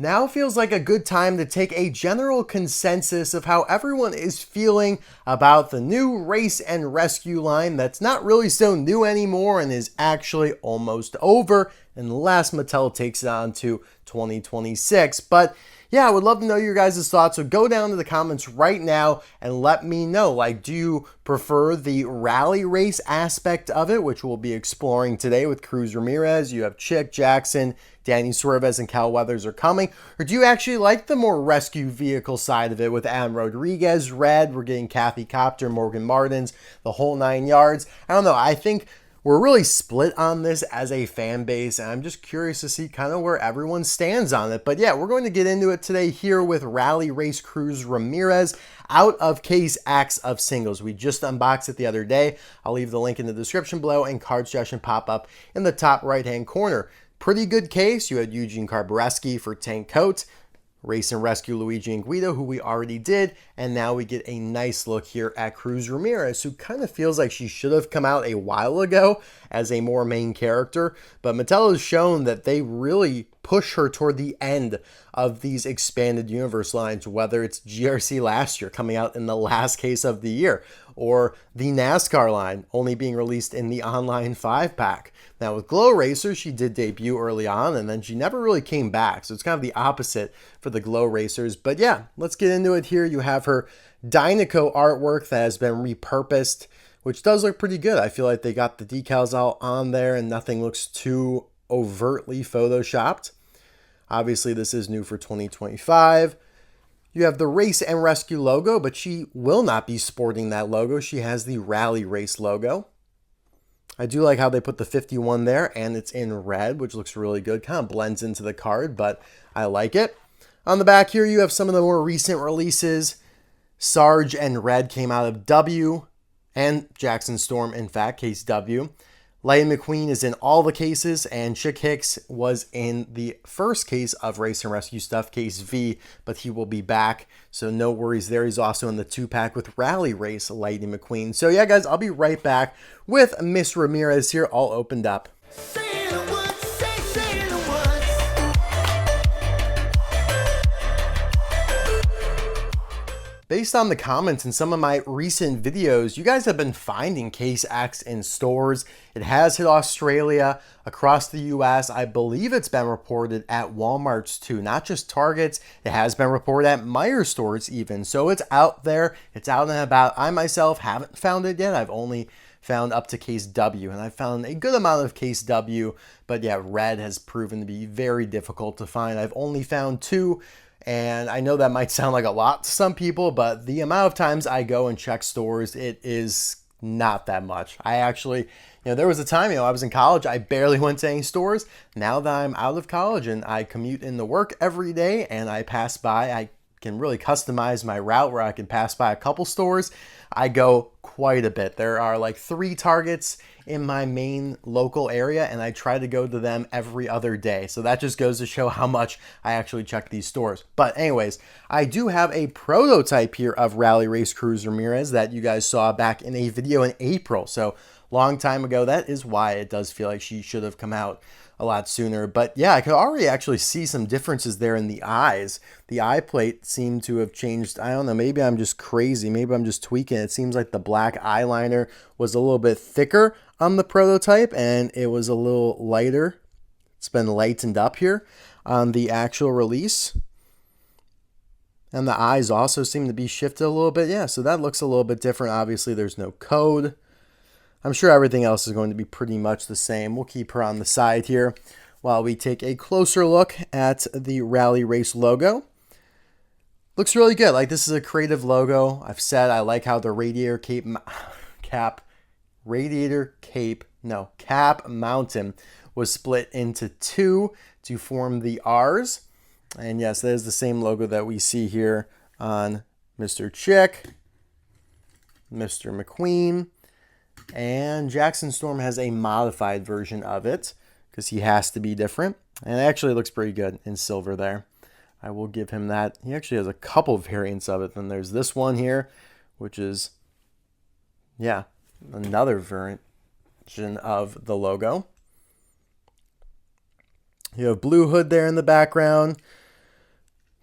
Now feels like a good time to take a general consensus of how everyone is feeling about the new Race and Rescue line that's not really so new anymore and is actually almost over unless Mattel takes it on to 2026. But yeah, I would love to know your guys' thoughts, so go down to the comments right now and let me know. Like, do you prefer the rally race aspect of it, which we'll be exploring today with Cruz Ramirez? You have Chick, Jackson, Danny Swervez, and Cal Weathers are coming. Or do you actually like the more rescue vehicle side of it with Adam Roadriguez, Red, we're getting Kathy Copter, Morgan Martins, the whole 9 yards? I don't know. I think we're really split on this as a fan base, and I'm just curious to see kind of where everyone stands on it. But yeah, we're going to get into it today here with Rally Race Cruz Ramirez out of Case X of singles. We just unboxed it the other day. I'll leave the link in the description below, and card suggestion pop up in the top right-hand corner. Pretty good case. You had Eugene Carbureski for Tank Coat, Race and Rescue Luigi and Guido, who we already did, and now we get a nice look here at Cruz Ramirez, who kind of feels like she should have come out a while ago as a more main character, but Mattel has shown that they really push her toward the end of these expanded universe lines, whether it's GRC last year coming out in the last case of the year, or the NASCAR line only being released in the online 5-pack. Now with Glow Racer, she did debut early on and then she never really came back. So it's kind of the opposite for the Glow Racers. But yeah, let's get into it here. You have her Dinoco artwork that has been repurposed, which does look pretty good. I feel like they got the decals all on there and nothing looks too overtly photoshopped. Obviously, this is new for 2025. You have the Race and Rescue logo, but she will not be sporting that logo. She has the Rally Race logo. I do like how they put the 51 there, and it's in red, which looks really good. Kind of blends into the card, but I like it. On the back here, you have some of the more recent releases. Sarge and Red came out of W, and Jackson Storm, in fact, case W. Lightning McQueen is in all the cases, and Chick Hicks was in the first case of Race and Rescue stuff, case V, but he will be back, so no worries there. He's also in the 2-pack with Rally Race Lightning McQueen. So yeah, guys, I'll be right back with Miss Ramirez here all opened up. Based on the comments in some of my recent videos, you guys have been finding Case X in stores. It has hit Australia, across the US. I believe it's been reported at Walmart's too, not just Target's. It has been reported at Meijer stores even. So it's out there. It's out and about. I myself haven't found it yet. I've only found up to case W, and I found a good amount of case W, but yeah, Red has proven to be very difficult to find. I've only found 2. And I know that might sound like a lot to some people, but the amount of times I go and check stores, it is not that much. I actually, there was a time, I was in college, I barely went to any stores. Now that I'm out of college and I commute into work every day and I pass by, I can really customize my route where I can pass by a couple stores. I go quite a bit. There are like 3 Targets in my main local area, and I try to go to them every other day. So that just goes to show how much I actually check these stores. But anyways, I do have a prototype here of Rally Race Cruz Ramirez that you guys saw back in a video in April. So long time ago. That is why it does feel like she should have come out a lot sooner. But yeah, I could already actually see some differences there in the eyes. The eye plate seemed to have changed. I don't know, maybe I'm just crazy. Maybe I'm just tweaking. It seems like the black eyeliner was a little bit thicker on the prototype and it was a little lighter. It's been lightened up here on the actual release. And the eyes also seem to be shifted a little bit. Yeah, so that looks a little bit different. Obviously, there's no code. I'm sure everything else is going to be pretty much the same. We'll keep her on the side here while we take a closer look at the Rally Race logo. Looks really good. Like, this is a creative logo. I've said I like how the cap mountain was split into 2 to form the R's. And yes, that is the same logo that we see here on Mr. Chick, Mr. McQueen, and Jackson Storm has a modified version of it because he has to be different. And it actually looks pretty good in silver there. I will give him that. He actually has a couple variants of it. Then there's this one here, which is, yeah, another version of the logo. You have blue hood there in the background.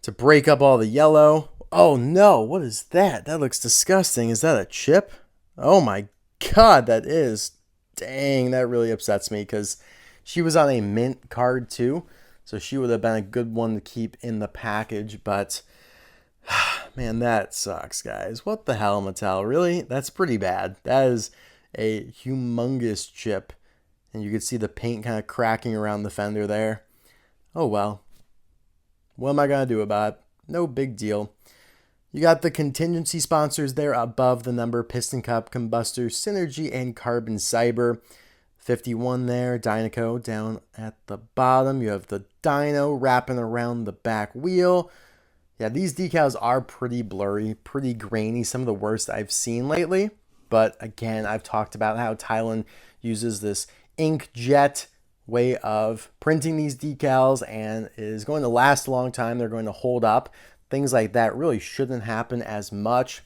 to break up all the yellow. Oh no, what is that? That looks disgusting. Is that a chip? Oh my god, that is. Dang, that really upsets me because she was on a mint card too. So she would have been a good one to keep in the package. But man, that sucks, guys. What the hell, Mattel? Really? That's pretty bad. That is a humongous chip. And you can see the paint kind of cracking around the fender there. Oh well. What am I going to do about it? No big deal. You got the contingency sponsors there above the number: Piston Cup, Combustor, Synergy, and Carbon Cyber. 51 there, Dinoco down at the bottom. You have the Dino wrapping around the back wheel. Yeah, these decals are pretty blurry, pretty grainy, some of the worst I've seen lately. But again, I've talked about how Thailand uses this inkjet way of printing these decals and is going to last a long time. They're going to hold up. Things like that really shouldn't happen as much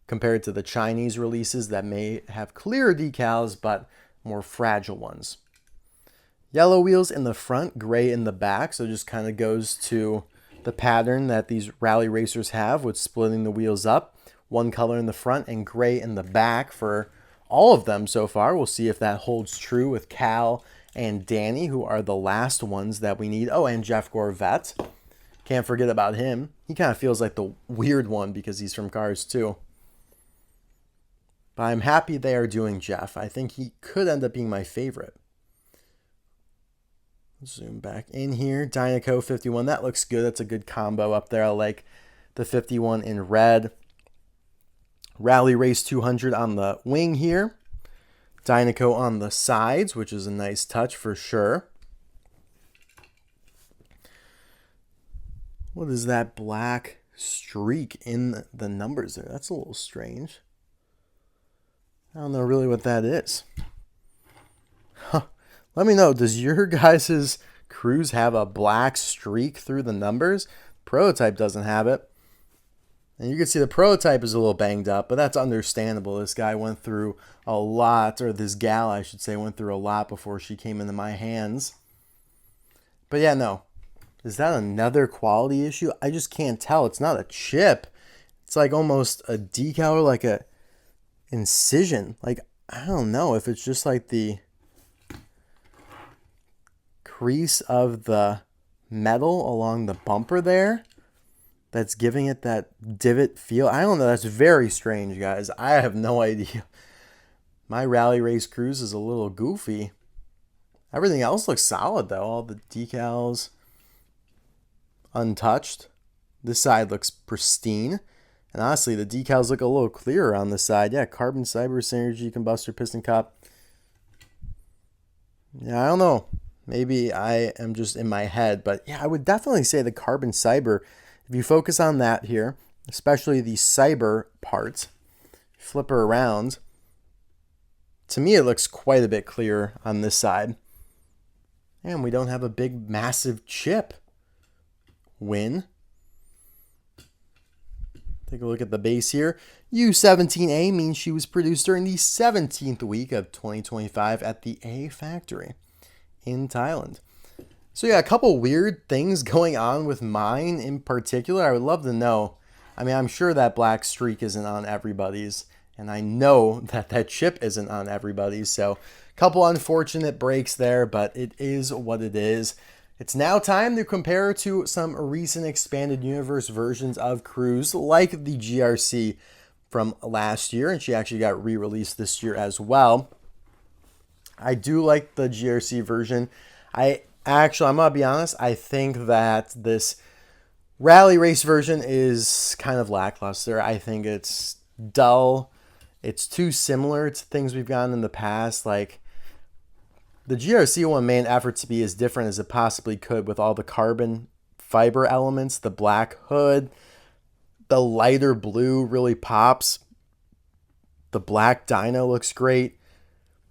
compared to the Chinese releases that may have clearer decals but more fragile ones. Yellow wheels in the front, gray in the back, so it just kind of goes to the pattern that these rally racers have with splitting the wheels up. One color in the front and gray in the back for all of them so far. We'll see if that holds true with Cal and Danny, who are the last ones that we need. Oh, and Jeff Gorvette. Can't forget about him. He kind of feels like the weird one because he's from Cars too. But I'm happy they are doing Jeff. I think he could end up being my favorite. Zoom back in here. Dinoco 51. That looks good. That's a good combo up there. I like the 51 in red. Rally Race 200 on the wing here. Dinoco on the sides, which is a nice touch for sure. What is that black streak in the numbers there? That's a little strange. I don't know really what that is. Huh. Let me know, does your guys' Cruz have a black streak through the numbers? Prototype doesn't have it. And you can see the prototype is a little banged up, but that's understandable. This guy went through a lot, or this gal, I should say, went through a lot before she came into my hands. But yeah, no. Is that another quality issue? I just can't tell. It's not a chip. It's like almost a decal or like a incision. Like, I don't know if it's just like the crease of the metal along the bumper there that's giving it that divot feel. I don't know. That's very strange, guys. I have no idea. My Rally Race Cruz is a little goofy. Everything else looks solid, though. All the decals untouched. This side looks pristine. And honestly, the decals look a little clearer on the side. Yeah, Carbon Cyber, Synergy, Combustor, Piston Cup. Yeah, I don't know. Maybe I am just in my head. But yeah, I would definitely say the Carbon Cyber, if you focus on that here, especially the Cyber part, flip her around, to me it looks quite a bit clearer on this side. And we don't have a big, massive chip. Win. Take a look at the base here. U17A means she was produced during the 17th week of 2025 at the A factory in Thailand. So yeah, a couple weird things going on with mine in particular. I would love to know. I mean, I'm sure that black streak isn't on everybody's, and I know that that chip isn't on everybody's. So a couple unfortunate breaks there, but it is what it is. It's now time to compare to some recent expanded universe versions of Cruz, like the GRC from last year, and she actually got re-released this year as well. I do like the GRC version. I'm gonna be honest, I think that this rally race version is kind of lackluster. I think it's dull. It's too similar to things we've gotten in the past. Like, the GRC one made an effort to be as different as it possibly could with all the carbon fiber elements. The black hood, the lighter blue really pops. The black dyno looks great.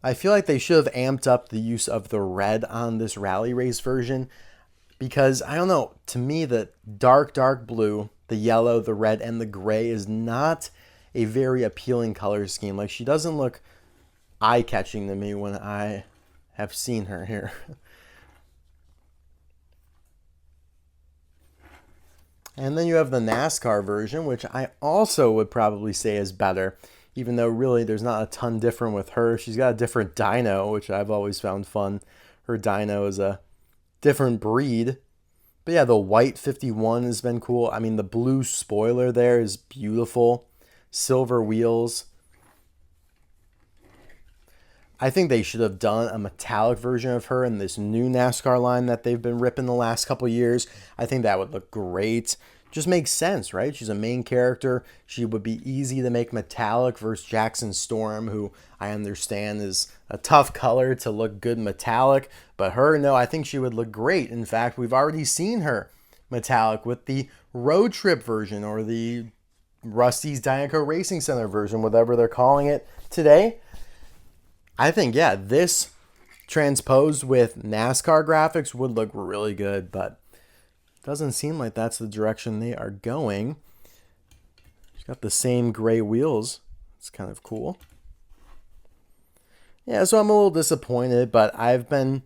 I feel like they should have amped up the use of the red on this rally race version because, I don't know, to me the dark blue, the yellow, the red, and the gray is not a very appealing color scheme. Like, she doesn't look eye-catching to me when I have seen her here. And then you have the NASCAR version, which I also would probably say is better, even though really there's not a ton different with her. She's got a different dyno, which I've always found fun. Her dyno is a different breed. But yeah, the white 51 has been cool. I mean, the blue spoiler there is beautiful. Silver wheels. I think they should have done a metallic version of her in this new NASCAR line that they've been ripping the last couple years. I think that would look great. Just makes sense, right? She's a main character. She would be easy to make metallic versus Jackson Storm, who I understand is a tough color to look good metallic. But her, no, I think she would look great. In fact, we've already seen her metallic with the road trip version or the Rust-eze Dinoco Racing Center version, whatever they're calling it today. I think, yeah, this transposed with NASCAR graphics would look really good, but it doesn't seem like that's the direction they are going. She's got the same gray wheels. It's kind of cool. Yeah, so I'm a little disappointed, but I've been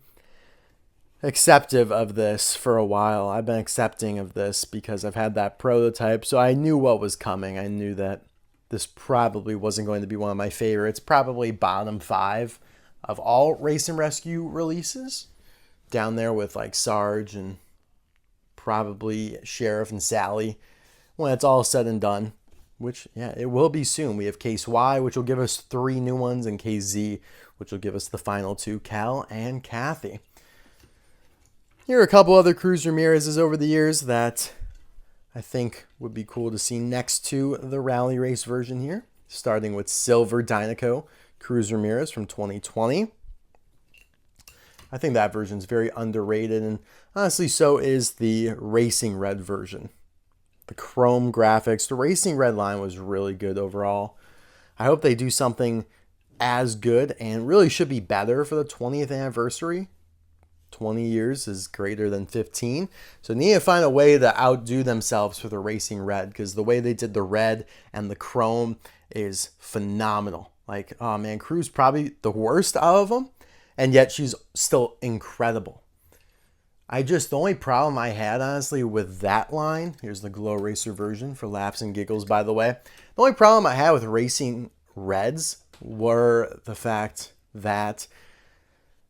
acceptive of this for a while. I've been accepting of this because I've had that prototype, so I knew what was coming. I knew that this probably wasn't going to be one of my favorites. Probably bottom 5 of all Race and Rescue releases. Down there with like Sarge and probably Sheriff and Sally when it's all said and done. Which, yeah, it will be soon. We have Case Y, which will give us 3 new ones, and Case Z, which will give us the final 2, Cal and Kathy. Here are a couple other Cruz Ramirez's over the years that I think would be cool to see next to the rally race version here. Starting with Silver Dinoco Cruz Ramirez from 2020. I think that version is very underrated, and honestly so is the Racing Red version. The chrome graphics, the Racing Red line was really good overall. I hope they do something as good and really should be better for the 20th anniversary. 20 years is greater than 15. So they need to find a way to outdo themselves for the Racing Red, because the way they did the red and the chrome is phenomenal. Like, oh man, Cruz probably the worst out of them, and yet she's still incredible. The only problem I had, honestly, with that line, here's the Glow Racer version for laughs and giggles, by the way. The only problem I had with Racing Reds were the fact that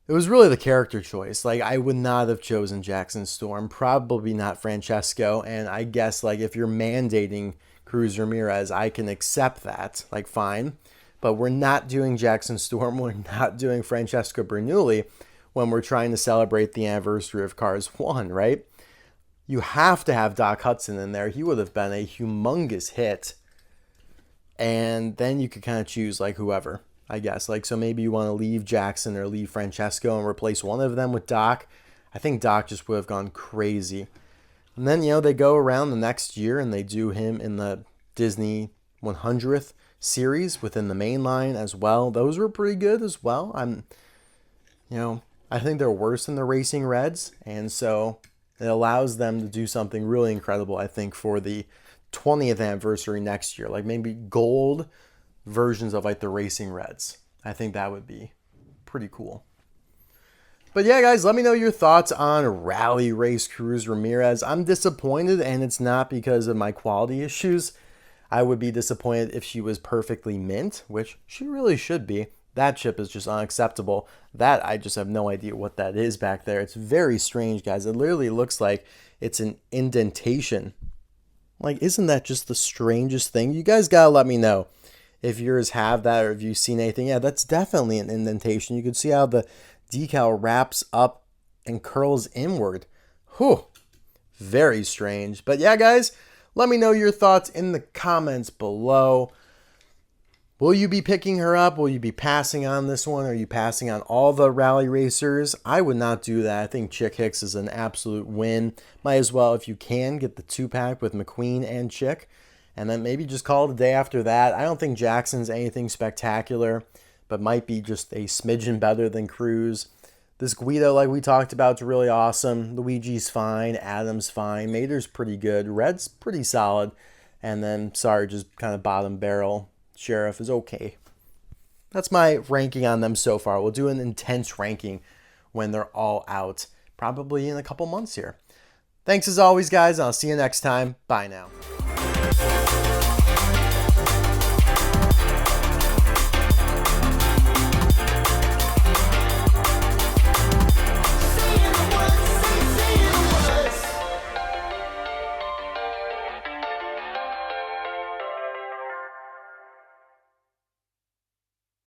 it was really the character choice. Like, I would not have chosen Jackson Storm, probably not Francesco, and I guess, like, if you're mandating Cruz Ramirez, I can accept that, like, fine. But we're not doing Jackson Storm, we're not doing Francesco Bernoulli when we're trying to celebrate the anniversary of Cars 1, right? You have to have Doc Hudson in there. He would have been a humongous hit. And then you could kind of choose, like, whoever, I guess. Like, so maybe you want to leave Jackson or leave Francesco and replace one of them with Doc. I think Doc just would have gone crazy. And then, they go around the next year and they do him in the Disney 100th series within the main line as well. Those were pretty good as well. I think they're worse than the Racing Reds, and so it allows them to do something really incredible, I think, for the 20th anniversary next year. Like maybe gold versions of like the Racing Reds. I think that would be pretty cool. But yeah, guys, let me know your thoughts on Rally Race Cruz Ramirez. I'm disappointed, and it's not because of my quality issues. I would be disappointed if she was perfectly mint, which she really should be. That chip is just unacceptable. That, I just have no idea what that is back there. It's very strange, guys. It literally looks like it's an indentation. Like, isn't that just the strangest thing? You guys gotta let me know if yours have that or if you've seen anything. Yeah, that's definitely an indentation. You can see how the decal wraps up and curls inward. Whew. Very strange. But yeah, guys, let me know your thoughts in the comments below. Will you be picking her up? Will you be passing on this one? Are you passing on all the rally racers? I would not do that. I think Chick Hicks is an absolute win. Might as well, if you can, get the 2-pack with McQueen and Chick. And then maybe just call it a day after that. I don't think Jackson's anything spectacular, but might be just a smidgen better than Cruz. This Guido, like we talked about, is really awesome. Luigi's fine. Adam's fine. Mater's pretty good. Red's pretty solid. And then Sarge is kind of bottom barrel. Sheriff is okay. That's my ranking on them so far. We'll do an intense ranking when they're all out, probably in a couple months here. Thanks as always, guys. I'll see you next time. Bye now.